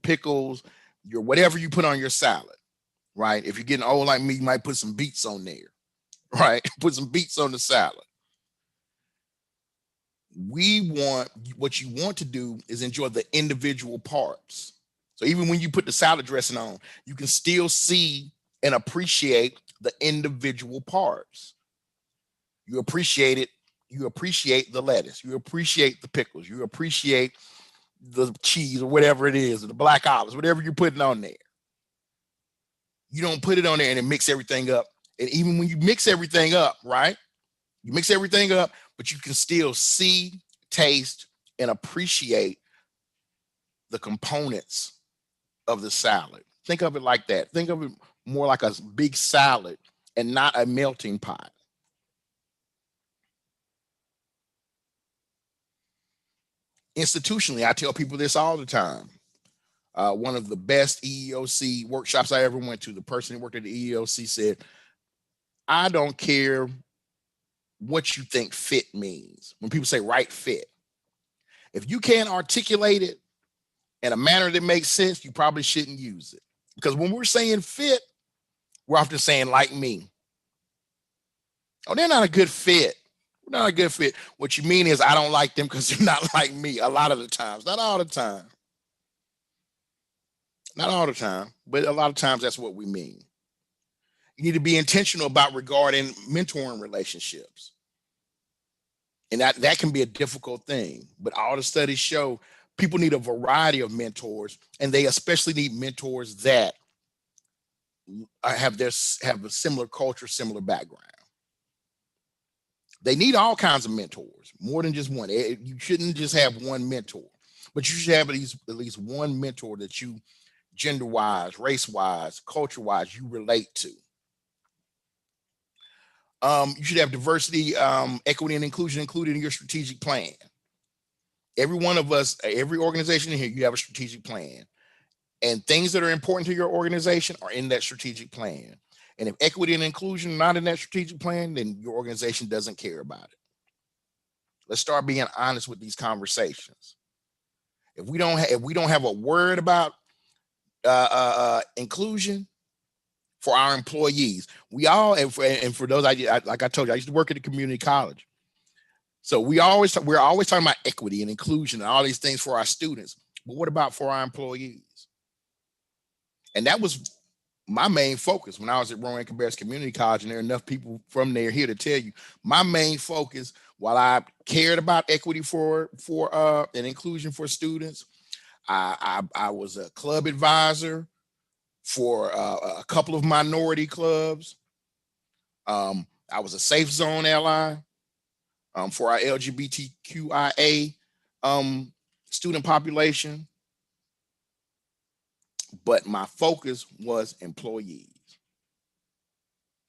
pickles, your whatever you put on your salad, right? If you're getting old like me, you might put some beets on there, right? Put some beets on the salad. What you want to do is enjoy the individual parts. So even when you put the salad dressing on, you can still see and appreciate the individual parts. You appreciate it. You appreciate the lettuce. You appreciate the pickles. You appreciate the cheese or whatever it is, or the black olives, whatever you're putting on there. You don't put it on there and it mix everything up. And even when you mix everything up, right? You mix everything up, but you can still see, taste, and appreciate the components of the salad. Think of it like that. Think of it more like a big salad and not a melting pot. Institutionally, I tell people this all the time. One of the best EEOC workshops I ever went to, the person who worked at the EEOC said, I don't care what you think fit means. When people say right fit, if you can't articulate it in a manner that makes sense, you probably shouldn't use it. Because when we're saying fit, we're often saying like me. Oh, they're not a good fit. Not a good fit. What you mean is I don't like them because they're not like me a lot of the times. Not all the time. Not all the time, but a lot of times that's what we mean. You need to be intentional about regarding mentoring relationships. And that can be a difficult thing, but all the studies show people need a variety of mentors, and they especially need mentors that have a similar culture, similar background. They need all kinds of mentors, more than just one. You shouldn't just have one mentor, but you should have at least one mentor that you gender-wise, race-wise, culture-wise, you relate to. You should have diversity, equity, and inclusion included in your strategic plan. Every one of us, every organization in here, you have a strategic plan. And things that are important to your organization are in that strategic plan. And if equity and inclusion are not in that strategic plan, then your organization doesn't care about it. Let's start being honest with these conversations. If we don't have a word about inclusion for our employees, we all, and for those, like I told you, I used to work at a community college. So we're always talking about equity and inclusion and all these things for our students. But what about for our employees? And that was my main focus when I was at Rowan Cabarrus Community College, and there are enough people from there here to tell you my main focus, while I cared about equity for and inclusion for students, I was a club advisor for a couple of minority clubs. I was a safe zone ally for our LGBTQIA student population. But my focus was employees.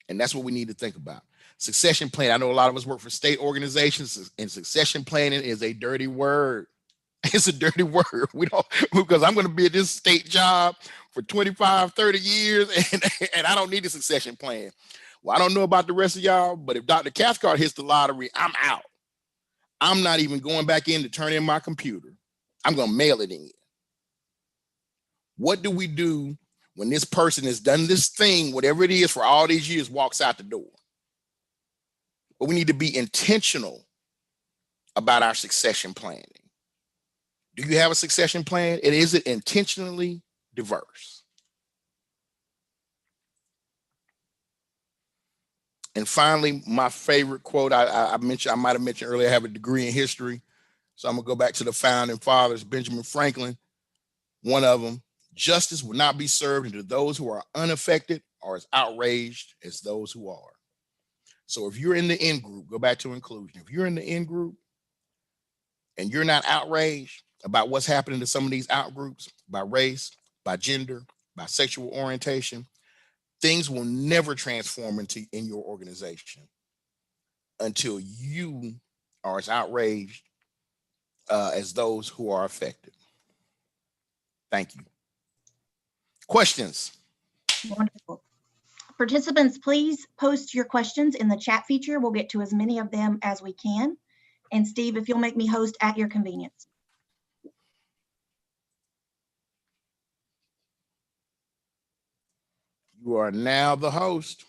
And that's what we need to think about. Succession planning. I know a lot of us work for state organizations, and succession planning is a dirty word. It's a dirty word. We don't, because I'm going to be at this state job for 25, 30 years, and I don't need a succession plan. Well, I don't know about the rest of y'all, but if Dr. Cathcart hits the lottery, I'm out. I'm not even going back in to turn in my computer. I'm going to mail it in. What do we do when this person has done this thing, whatever it is, for all these years, walks out the door? But we need to be intentional about our succession planning. Do you have a succession plan? And is it intentionally diverse? And finally, my favorite quote, I might have mentioned earlier, I have a degree in history. So I'm gonna go back to the founding fathers, Benjamin Franklin, one of them: justice will not be served unto those who are unaffected or as outraged as those who are. So if you're in the in group, go back to inclusion. If you're in the in group and you're not outraged about what's happening to some of these out groups by race, by gender, by sexual orientation, things will never transform in your organization until you are as outraged as those who are affected. Thank you. Questions? Wonderful. Participants, please post your questions in the chat feature. We'll get to as many of them as we can. And Steve, if you'll make me host at your convenience. You are now the host.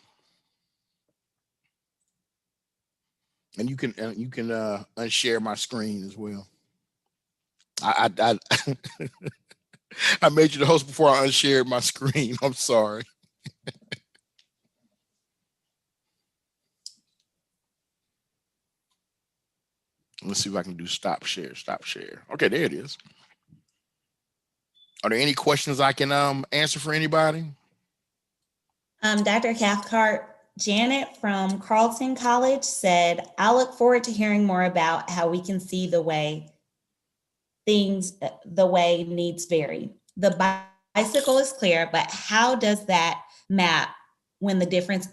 And you can unshare my screen as well. I I made you the host before I unshared my screen. I'm sorry. Let's see if I can do stop share. Okay, there it is. Are there any questions I can answer for anybody? Dr. Cathcart, Janet from Carleton College said, I look forward to hearing more about how we can see the way needs vary. The bicycle is clear, but how does that map when the difference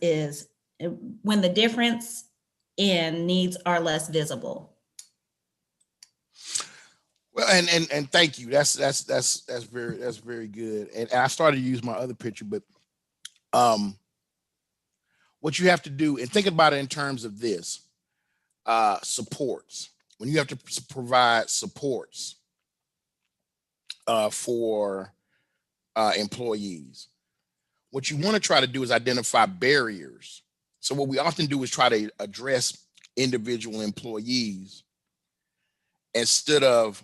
in needs are less visible? Well, and thank you. That's very good. And I started to use my other picture, but what you have to do, and think about it in terms of this, supports. When you have to provide supports for employees, what you want to try to do is identify barriers. So what we often do is try to address individual employees instead of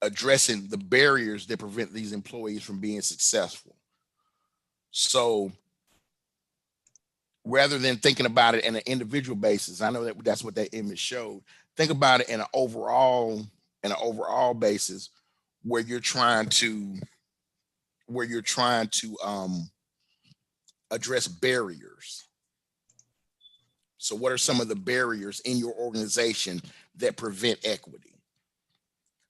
addressing the barriers that prevent these employees from being successful. So rather than thinking about it in an individual basis, I know that that's what that image showed. Think about it in an overall basis, where you're trying to address barriers. So what are some of the barriers in your organization that prevent equity?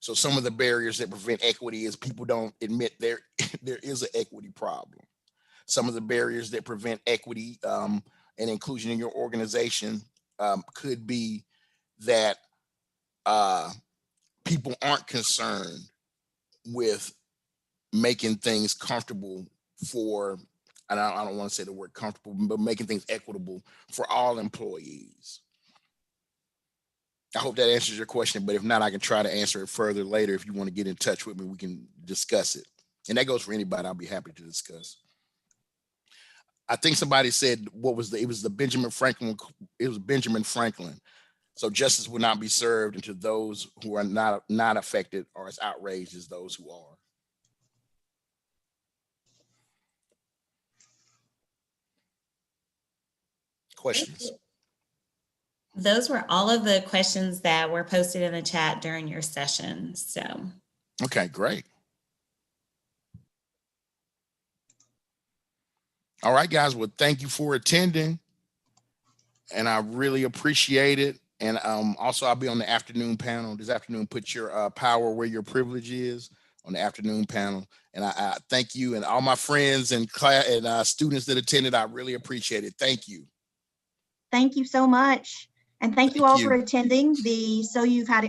So some of the barriers that prevent equity is people don't admit there is an equity problem. Some of the barriers that prevent equity and inclusion in your organization could be that people aren't concerned with making things comfortable for and I don't want to say the word comfortable, but making things equitable for all employees. I hope that answers your question, but if not, I can try to answer it further later. If you want to get in touch with me, we can discuss it. And that goes for anybody. I'll be happy to discuss. I think somebody said it was Benjamin Franklin. It was Benjamin Franklin. So justice will not be served unto those who are not affected or as outraged as those who are. Questions? Those were all of the questions that were posted in the chat during your session. So, okay, great. All right, guys. Well, thank you for attending, and I really appreciate it. And also, I'll be on the afternoon panel this afternoon. Put your power where your privilege is on the afternoon panel. And I thank you and all my friends and class and students that attended. I really appreciate it. Thank you. Thank you so much. And thank you all for attending the So You've Had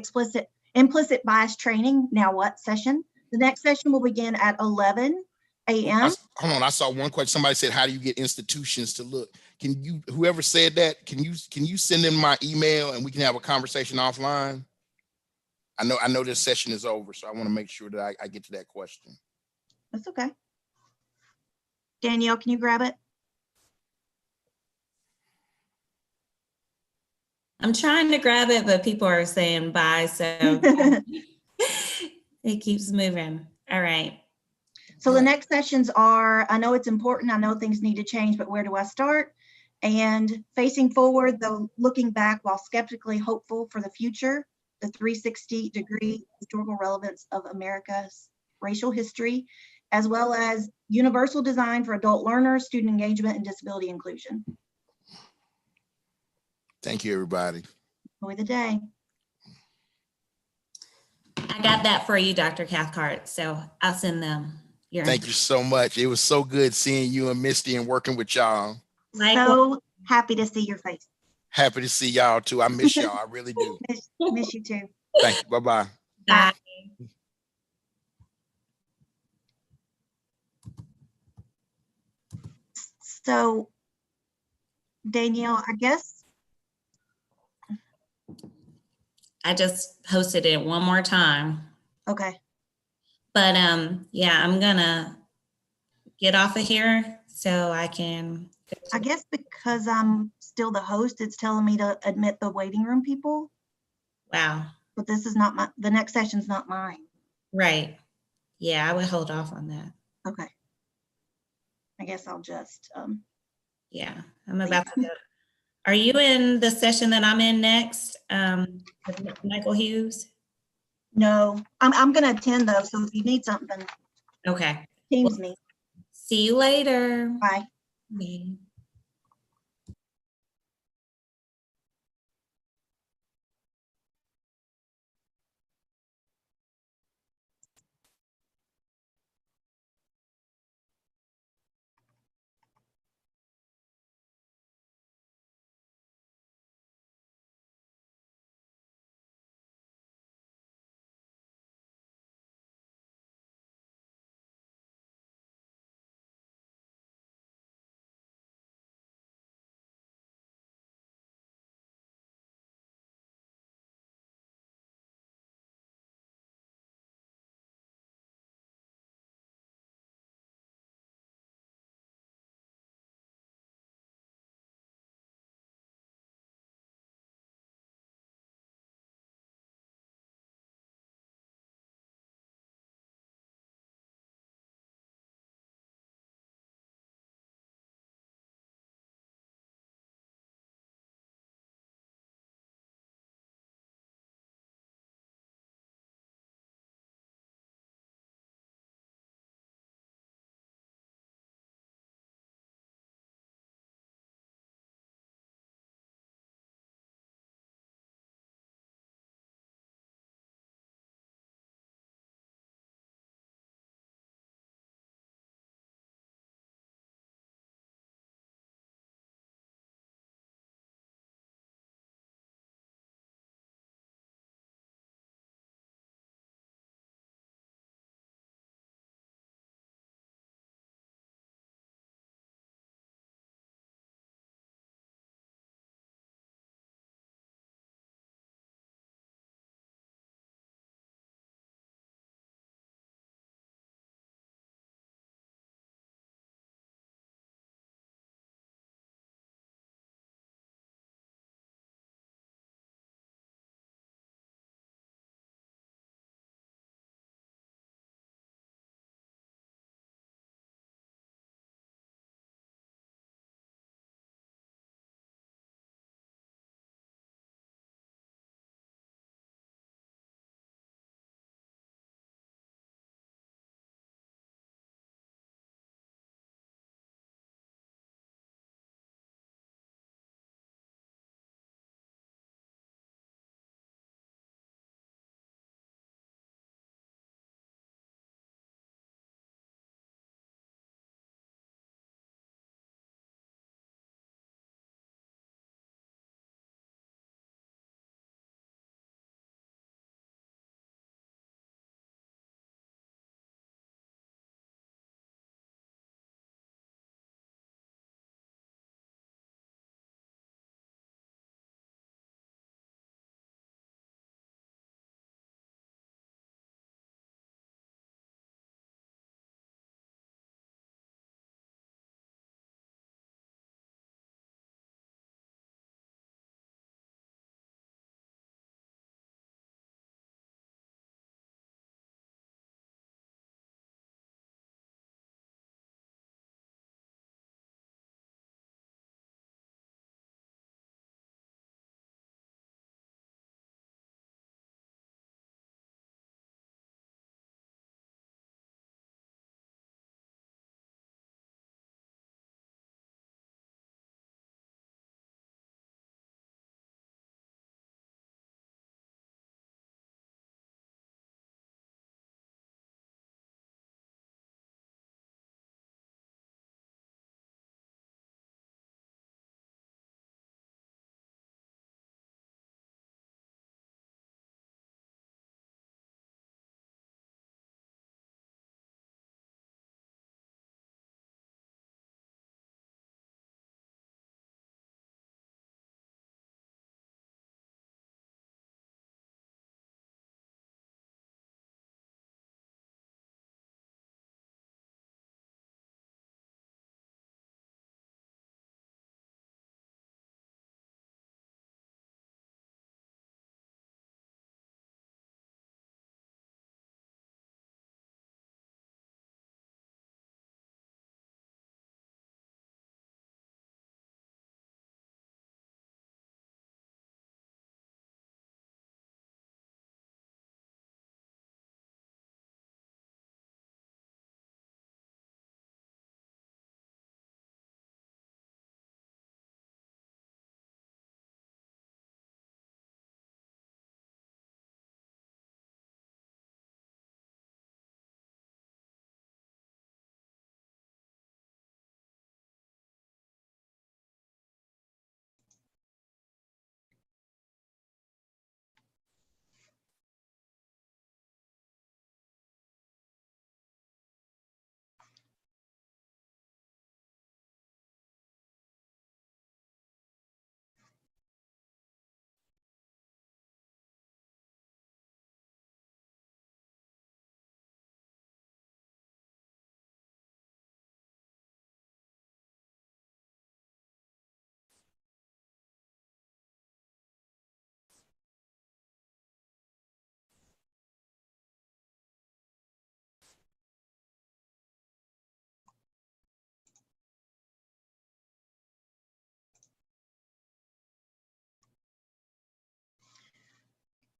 Implicit Bias Training Now What session. The next session will begin at 11 a.m. Hold on, I saw one question. Somebody said, how do you get institutions to look? Can you, whoever said that, can you send in my email and we can have a conversation offline? I know this session is over, so I want to make sure that I get to that question. That's okay. Danielle, can you grab it? I'm trying to grab it, but people are saying bye, so it keeps moving. All right. So the next sessions are, I know it's important, I know things need to change, but where do I start? And facing forward, though looking back while skeptically hopeful for the future, the 360-degree historical relevance of America's racial history, as well as universal design for adult learners, student engagement, and disability inclusion. Thank you, everybody. Enjoy the day. I got that for you, Dr. Cathcart, so I'll send them. Thank you so much. It was so good seeing you and Misty and working with y'all. So happy to see your face. Happy to see y'all too. I miss y'all. I really do. Miss you too. Thank you. Bye-bye. Bye. So Danielle, I guess. I just posted it one more time. Okay. But yeah, I'm gonna get off of here so I can. I guess because I'm still the host, it's telling me to admit the waiting room people. Wow. But this is not the next session's not mine. Right. Yeah, I would hold off on that. Okay. I guess I'll just. Yeah, I'm about to go. Are you in the session that I'm in next, with Michael Hughes? No, I'm going to attend though. So if you need something, Okay. Teams me. See you later. Bye. Bye.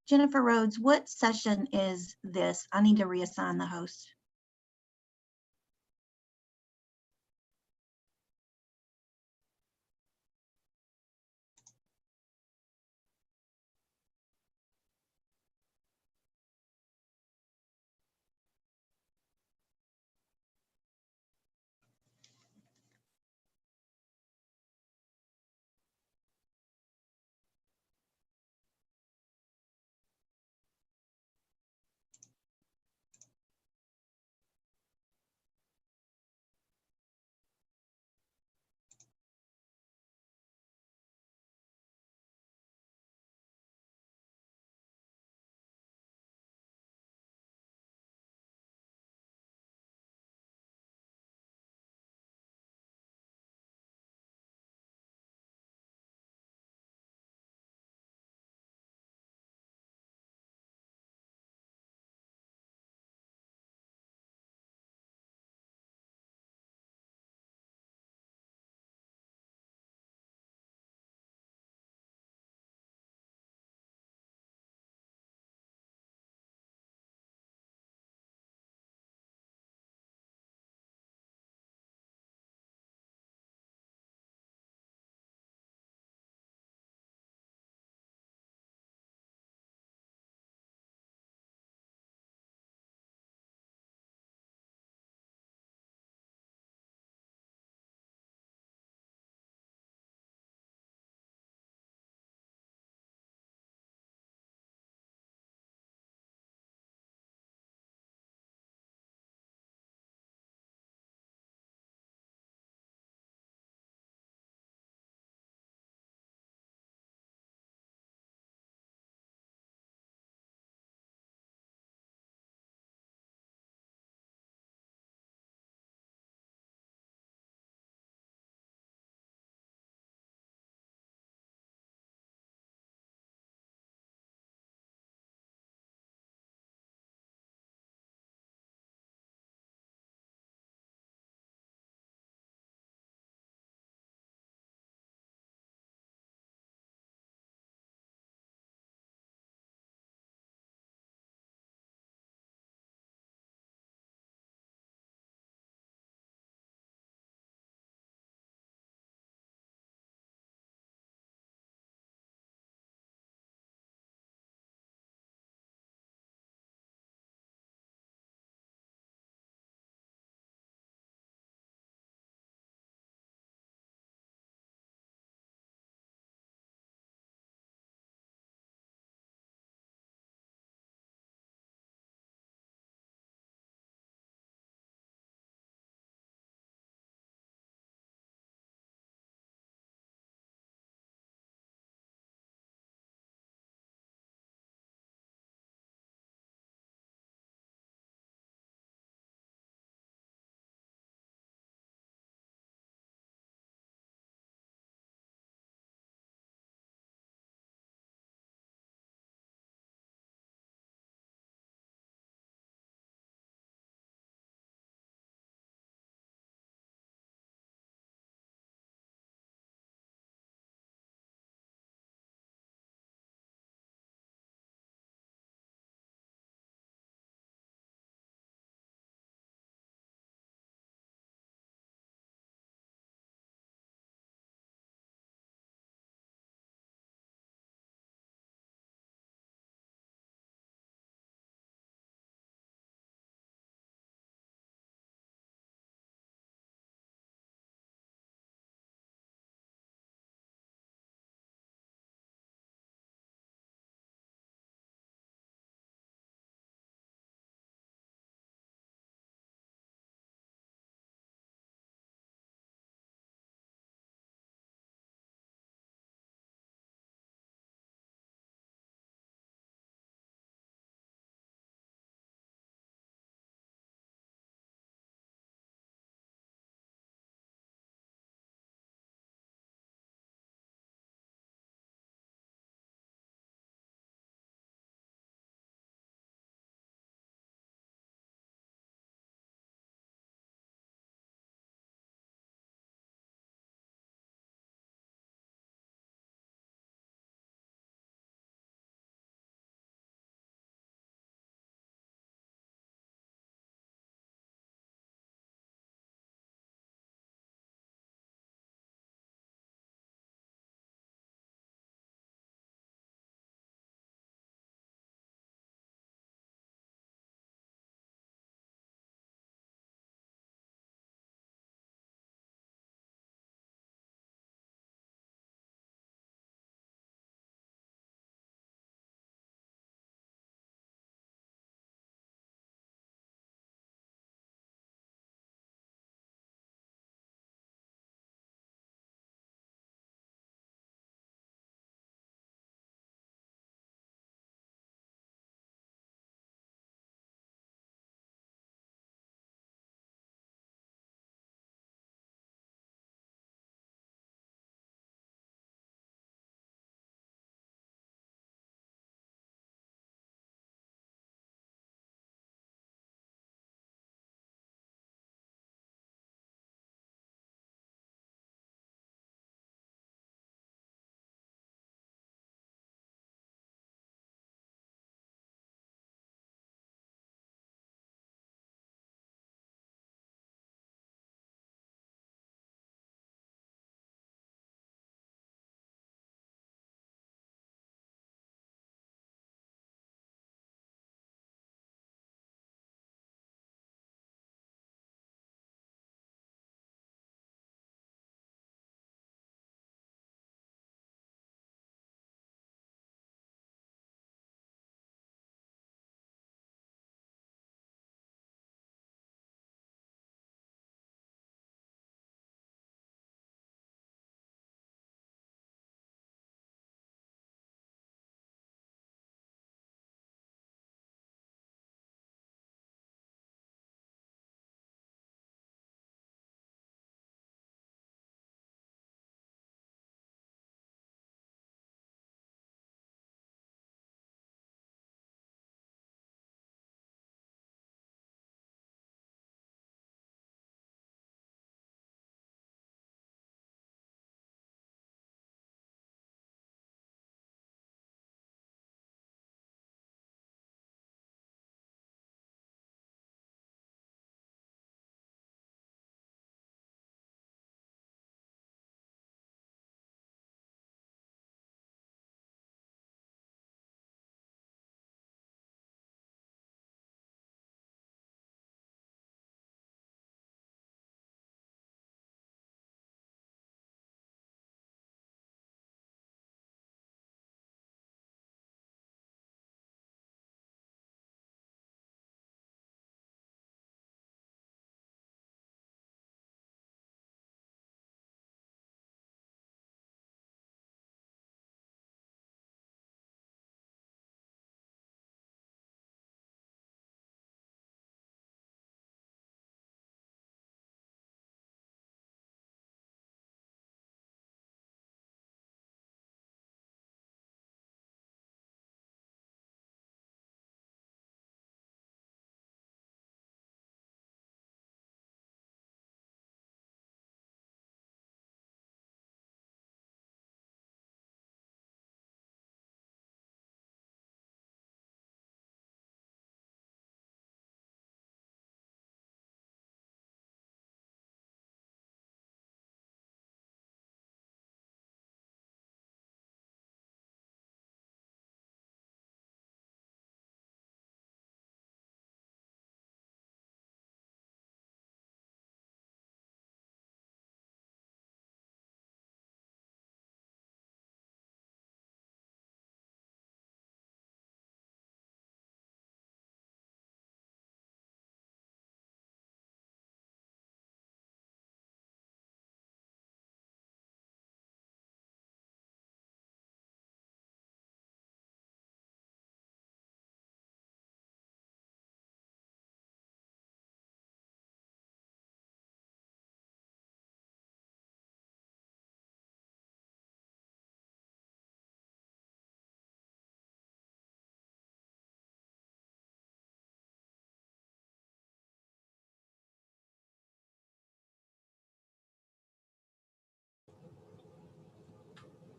Jennifer Rhodes, what session is this? I need to reassign the host.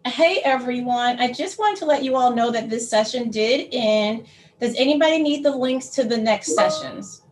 Hey everyone, I just wanted to let you all know that this session did end. Does anybody need the links to the next sessions?